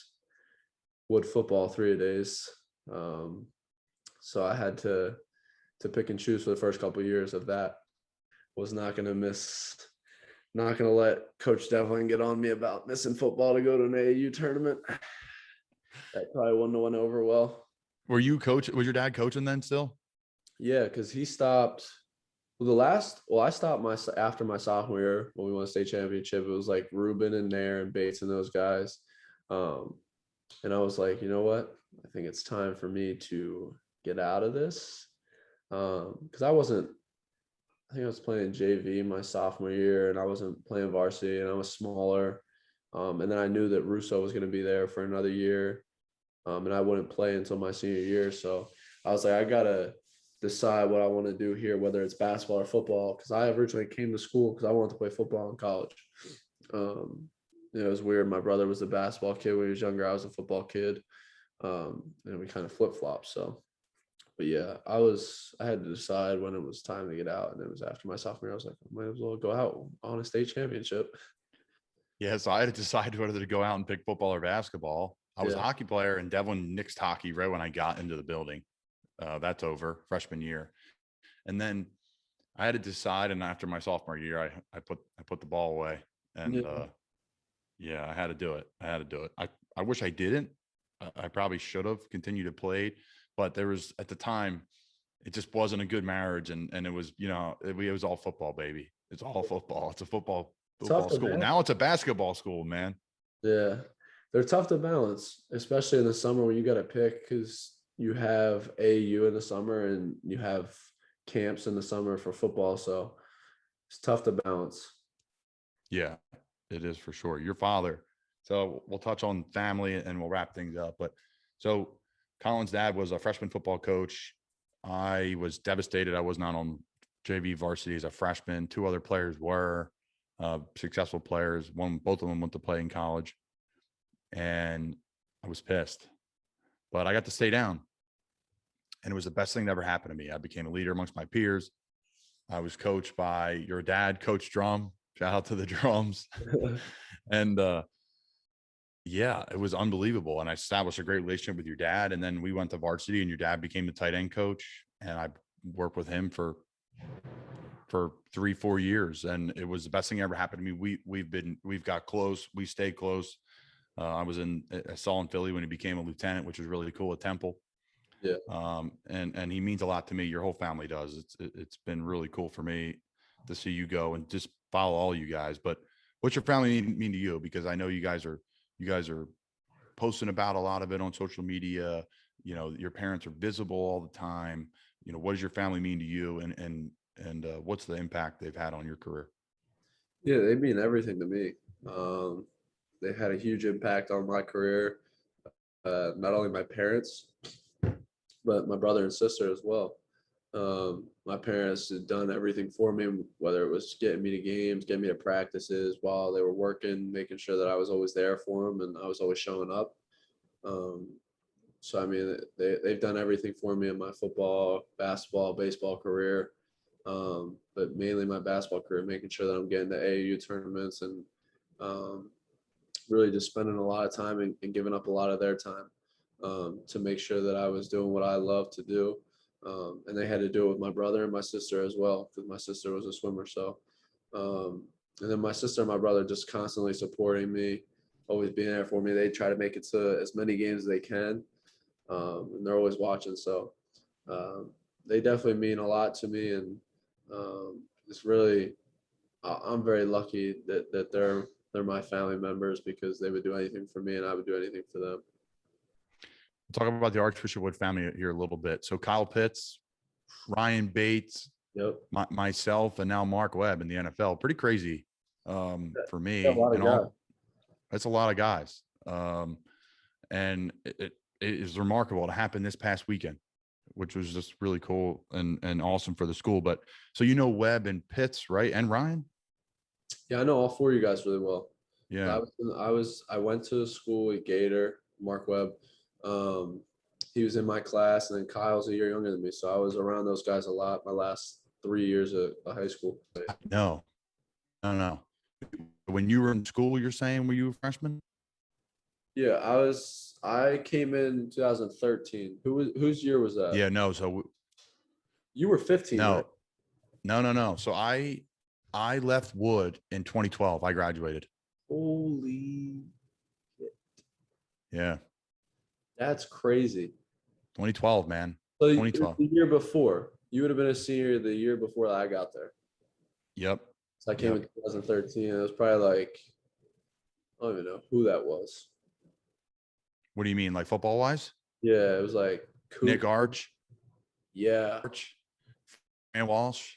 [SPEAKER 2] Wood football 3 days. So I had to pick and choose for the first couple of years of that. Was not going to miss. Not going to let Coach Devlin get on me about missing football to go to an AAU tournament. That probably wouldn't have went over well.
[SPEAKER 1] Were you coach? Was your dad coaching then still?
[SPEAKER 2] Yeah, because he stopped. I stopped after my sophomore year when we won a state championship. It was like Ruben and Nair and Bates and those guys. And I was like, you know what? I think it's time for me to get out of this. Because I think I was playing JV my sophomore year and I wasn't playing varsity and I was smaller. And then I knew that Russo was going to be there for another year. And I wouldn't play until my senior year. So I was like, I got to decide what I want to do here, whether it's basketball or football. Because I originally came to school because I wanted to play football in college. It was weird. My brother was a basketball kid when he was younger. I was a football kid. And we kind of flip-flopped. So, But yeah, I had to decide when it was time to get out, and it was after my sophomore year. I was like, I might as well go out on a state championship.
[SPEAKER 1] Yeah, so I had to decide whether to go out and pick football or basketball. I was a
[SPEAKER 2] Yeah.
[SPEAKER 1] hockey player, and Devlin nixed hockey right when I got into the building. That's over freshman year, and then I had to decide. And after my sophomore year, I put the ball away, and
[SPEAKER 2] Yeah.
[SPEAKER 1] yeah, I had to do it. I wish I didn't. I probably should have continued to play, but there was at the time, it just wasn't a good marriage, and it was it was all football, baby. It's all football. It's a
[SPEAKER 2] Tough
[SPEAKER 1] football
[SPEAKER 2] to
[SPEAKER 1] school.
[SPEAKER 2] balance.
[SPEAKER 1] Now it's a basketball school, man.
[SPEAKER 2] Yeah. They're tough to balance, especially in the summer when you got to pick because you have AAU in the summer and you have camps in the summer for football. So it's tough to balance.
[SPEAKER 1] Yeah, it is for sure. Your father. So we'll touch on family and we'll wrap things up. But so Colin's dad was a freshman football coach. I was devastated. I was not on JV varsity as a freshman. Two other players were successful players. Both of them went to play in college, and I was pissed. But I got to stay down, and it was the best thing that ever happened to me. I became a leader amongst my peers. I was coached by your dad, Coach Drum. Shout out to the drums. And yeah, it was unbelievable. And I established a great relationship with your dad. And then we went to varsity, and your dad became the tight end coach. And I worked with him for 3-4 years. And it was the best thing ever happened to me. We've got close. We stayed close. I saw in Philly when he became a lieutenant, which was really cool at Temple.
[SPEAKER 2] Yeah.
[SPEAKER 1] And he means a lot to me. Your whole family does. It's been really cool for me to see you go and just follow all you guys. But what's your family mean to you? Because I know you guys are posting about a lot of it on social media. Your parents are visible all the time. What does your family mean to you, and what's the impact they've had on your career?
[SPEAKER 2] Yeah, they mean everything to me. They had a huge impact on my career. Not only my parents, but my brother and sister as well. My parents had done everything for me, whether it was getting me to games, getting me to practices while they were working, making sure that I was always there for them and I was always showing up. Um, so, I mean, they've done everything for me in my football, basketball, baseball career, but mainly my basketball career, making sure that I'm getting to AAU tournaments and really just spending a lot of time and giving up a lot of their time to make sure that I was doing what I love to do. And they had to do it with my brother and my sister as well, because my sister was a swimmer. So, and then my sister and my brother just constantly supporting me, always being there for me. They try to make it to as many games as they can, and they're always watching. So they definitely mean a lot to me, and it's really, I'm very lucky that they're my family members because they would do anything for me and I would do anything for them.
[SPEAKER 1] We'll talk about the Archbishop Wood family here a little bit. So Kyle Pitts, Ryan Bates,
[SPEAKER 2] Yep.
[SPEAKER 1] myself, and now Mark Webb in the NFL. Pretty crazy for me.
[SPEAKER 2] Yeah, a lot of guys.
[SPEAKER 1] That's a lot of guys. And it is remarkable to happen this past weekend, which was just really cool and awesome for the school. But so Webb and Pitts, right? And Ryan?
[SPEAKER 2] Yeah, I know all four of you guys really well.
[SPEAKER 1] Yeah.
[SPEAKER 2] I went to school with Gator, Mark Webb. He was in my class, and then Kyle's a year younger than me. So I was around those guys a lot my last 3 years of high school.
[SPEAKER 1] No. When you were in school, you're saying, were you a freshman?
[SPEAKER 2] Yeah, I came in 2013. Whose year was that?
[SPEAKER 1] Yeah, no. So
[SPEAKER 2] You were 15, right?
[SPEAKER 1] No. So I left Wood in 2012. I graduated.
[SPEAKER 2] Holy shit.
[SPEAKER 1] Yeah.
[SPEAKER 2] That's crazy.
[SPEAKER 1] 2012, man.
[SPEAKER 2] So
[SPEAKER 1] 2012.
[SPEAKER 2] the year before, you would have been a senior the year before I got there.
[SPEAKER 1] Yep.
[SPEAKER 2] So I came in 2013. It was probably like, I don't even know who that was.
[SPEAKER 1] What do you mean, like football wise?
[SPEAKER 2] Yeah, it was like
[SPEAKER 1] Coop. Nick Arch.
[SPEAKER 2] Yeah.
[SPEAKER 1] And Walsh.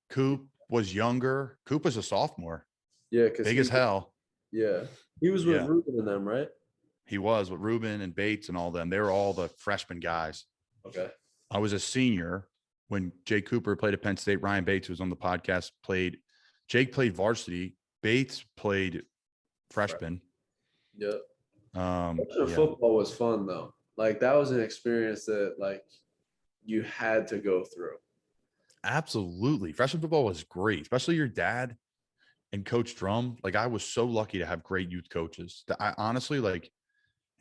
[SPEAKER 1] Coop was younger. Coop was a sophomore.
[SPEAKER 2] Yeah, because
[SPEAKER 1] big as hell.
[SPEAKER 2] Yeah. He was with Ruben and them, right?
[SPEAKER 1] He was with Ruben and Bates and all them. They were all the freshman guys.
[SPEAKER 2] Okay.
[SPEAKER 1] I was a senior when Jake Cooper played at Penn State. Ryan Bates, who was on the podcast, Jake played varsity. Bates played freshman.
[SPEAKER 2] Yep. Football was fun though. Like that was an experience that like you had to go through.
[SPEAKER 1] Absolutely. Freshman football was great, especially your dad and Coach Drum. Like, I was so lucky to have great youth coaches that I honestly like,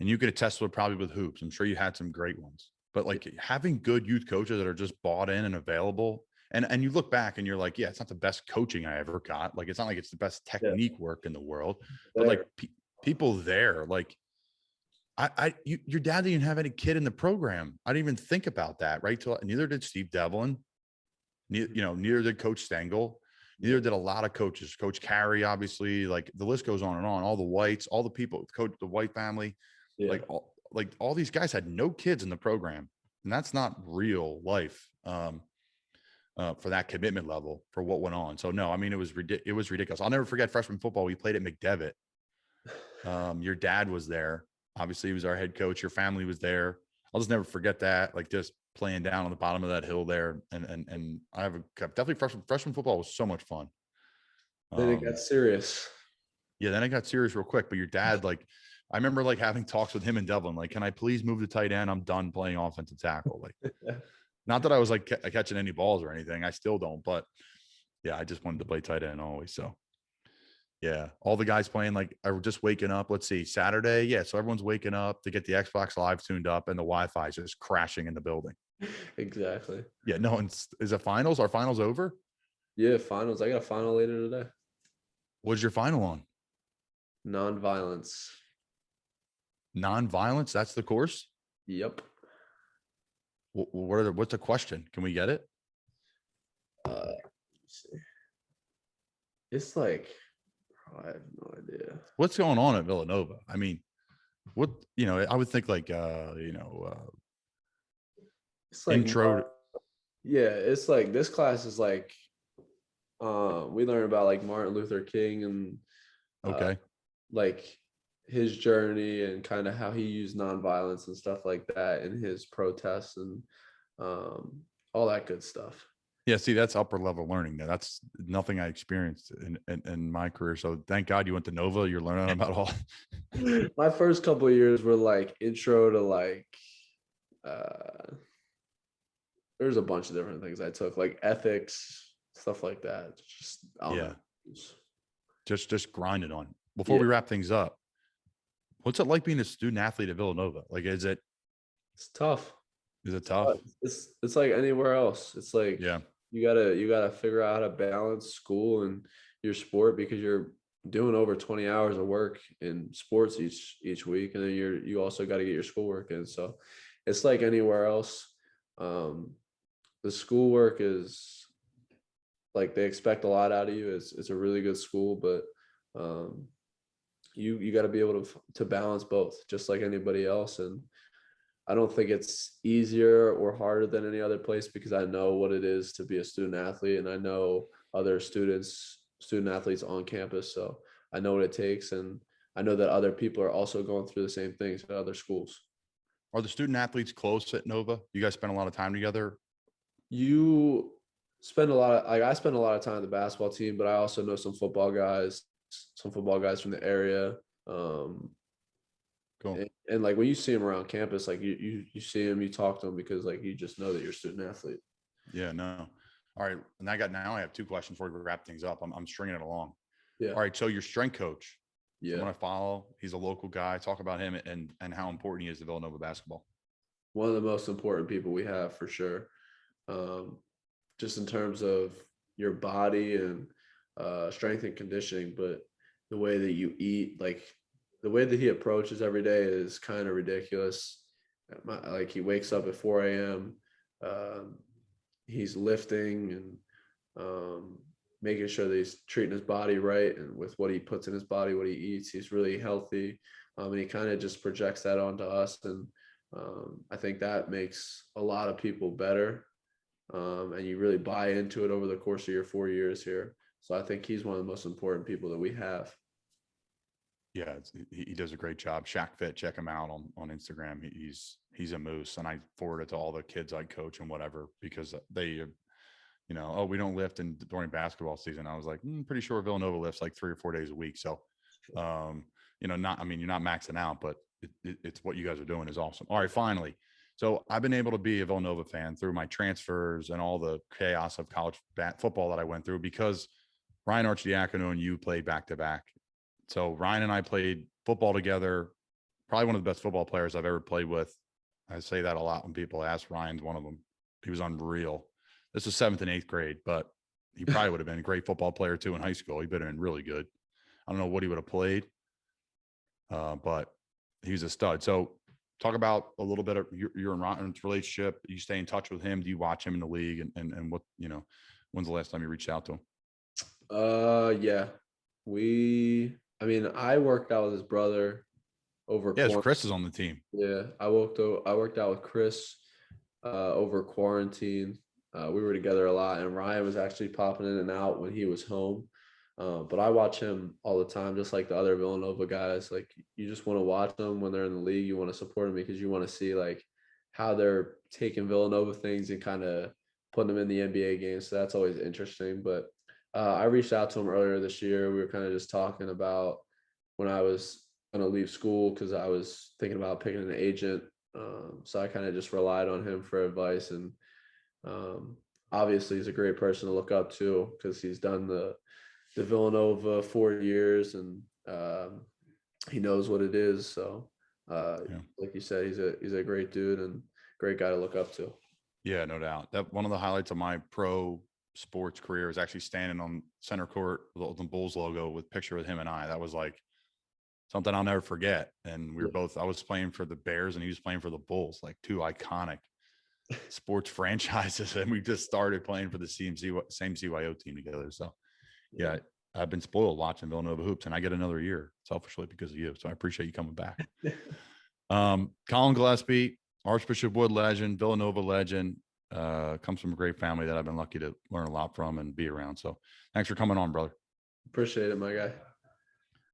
[SPEAKER 1] and you could attest to it probably with hoops. I'm sure you had some great ones, but like having good youth coaches that are just bought in and available. And you look back and you're like, yeah, it's not the best coaching I ever got. Like, it's not like it's the best technique work in the world, but like people there, like your dad didn't even have any kid in the program. I didn't even think about that. Right. Till neither did Steve Devlin. Neither did Coach Stengel. Neither did a lot of coaches. Coach Carey, obviously, like the list goes on and on. All the Whites, all the people, the White family, like all these guys had no kids in the program, and that's not real life for that commitment level for what went on. So no, I mean it was ridiculous. I'll never forget freshman football. We played at McDevitt. Your dad was there. Obviously, he was our head coach. Your family was there. I'll just never forget that. Like just playing down on the bottom of that hill there. And I have definitely freshman football was so much fun.
[SPEAKER 2] Then it got serious.
[SPEAKER 1] Yeah, then it got serious real quick. But your dad, like, I remember like having talks with him and Devlin, like, can I please move to tight end? I'm done playing offensive tackle. Like, not that I was like catching any balls or anything. I still don't, but yeah, I just wanted to play tight end always. So yeah, all the guys playing like are just waking up. Let's see, Saturday. Yeah, so everyone's waking up to get the Xbox Live tuned up and the Wi-Fi is just crashing in the building.
[SPEAKER 2] Exactly.
[SPEAKER 1] Yeah, no, is it finals? Are finals over?
[SPEAKER 2] Yeah, finals. I got a final later today.
[SPEAKER 1] What's your final on?
[SPEAKER 2] Non-violence.
[SPEAKER 1] Non-violence. That's the course.
[SPEAKER 2] Yep.
[SPEAKER 1] What's the question? Can we get it?
[SPEAKER 2] Let's see. It's like, I have no idea.
[SPEAKER 1] What's going on at Villanova? I mean, I would think like,
[SPEAKER 2] it's like
[SPEAKER 1] intro.
[SPEAKER 2] Yeah, it's like this class is like, we learn about like Martin Luther King and
[SPEAKER 1] Okay.
[SPEAKER 2] like his journey and kind of how he used nonviolence and stuff like that in his protests and all that good stuff.
[SPEAKER 1] Yeah, see, that's upper level learning. That's nothing I experienced in my career. So thank God you went to Nova. You're learning about all.
[SPEAKER 2] My first couple of years were like intro to like there's a bunch of different things I took, like ethics, stuff like that. Just
[SPEAKER 1] just grinding on. Before we wrap things up, what's it like being a student athlete at Villanova? Like, it's
[SPEAKER 2] tough.
[SPEAKER 1] Is it tough?
[SPEAKER 2] It's like anywhere else. It's like you gotta figure out how to balance school and your sport because you're doing over 20 hours of work in sports each week, and then you also got to get your schoolwork in. So it's like anywhere else. The schoolwork is like they expect a lot out of you. It's a really good school, but you got to be able to balance both, just like anybody else. And I don't think it's easier or harder than any other place because I know what it is to be a student athlete, and I know other student athletes on campus. So I know what it takes, and I know that other people are also going through the same things at other schools.
[SPEAKER 1] Are the student athletes close at Nova? You guys spend a lot of time together?
[SPEAKER 2] You spend I spend a lot of time on the basketball team, but I also know some football guys from the area.
[SPEAKER 1] Cool.
[SPEAKER 2] And like when you see them around campus, like you see them, you talk to them because like you just know that you're a student athlete.
[SPEAKER 1] Yeah, no. All right. And I have two questions before we wrap things up. I'm stringing it along.
[SPEAKER 2] Yeah.
[SPEAKER 1] All right. So your strength coach.
[SPEAKER 2] Yeah.
[SPEAKER 1] I'm going to follow. He's a local guy. Talk about him and how important he is to Villanova basketball.
[SPEAKER 2] One of the most important people we have for sure. Just in terms of your body and strength and conditioning, but the way that you eat, like the way that he approaches every day is kind of ridiculous. Like he wakes up at 4 a.m. He's lifting and making sure that he's treating his body right, and with what he puts in his body, what he eats, he's really healthy. And he kind of just projects that onto us. And I think that makes a lot of people better. And you really buy into it over the course of your 4 years here. So I think he's one of the most important people that we have.
[SPEAKER 1] Yeah, he does a great job. Shaq Fit, check him out on Instagram. He's a moose, and I forward it to all the kids I coach and whatever because they, we don't lift during basketball season. I was like, pretty sure Villanova lifts like 3 or 4 days a week. So, you're not maxing out, but it's what you guys are doing is awesome. All right, finally, So I've been able to be a Villanova fan through my transfers and all the chaos of college football that I went through, because Ryan Archidiakono and you played back to back. So Ryan and I played football together. Probably one of the best football players I've ever played with. I say that a lot when people ask. Ryan's one of them. He was unreal. This was 7th and 8th grade, but he probably would have been a great football player too in high school. He'd been really good. I don't know what he would have played, but he was a stud. So talk about a little bit of your and Ryan's relationship. You stay in touch with him. Do you watch him in the league? And what, when's the last time you reached out to him?
[SPEAKER 2] Yeah. I mean, I worked out with his brother over.
[SPEAKER 1] Yeah, Chris is on the team.
[SPEAKER 2] Yeah, I worked out with Chris over quarantine. We were together a lot, and Ryan was actually popping in and out when he was home. But I watch him all the time, just like the other Villanova guys. Like, you just want to watch them when they're in the league. You want to support them because you want to see like how they're taking Villanova things and kind of putting them in the NBA games. So that's always interesting. But I reached out to him earlier this year. We were kind of just talking about when I was going to leave school because I was thinking about picking an agent. So I kind of just relied on him for advice. And obviously, he's a great person to look up to because he's done the Villanova 4 years, and he knows what it is. So, like you said, he's a great dude and great guy to look up to.
[SPEAKER 1] Yeah, no doubt. That one of the highlights of my pro sports career is actually standing on center court with the Bulls logo with a picture with him and I. That was like something I'll never forget. And we were both, I was playing for the Bears and he was playing for the Bulls, like two iconic sports franchises. And we just started playing for the same CYO team together. So yeah, I've been spoiled watching Villanova hoops, and I get another year selfishly because of you. So I appreciate you coming back. Collin Gillespie, Archbishop Wood legend, Villanova legend, comes from a great family that I've been lucky to learn a lot from and be around. So thanks for coming on, brother.
[SPEAKER 2] Appreciate it, my guy.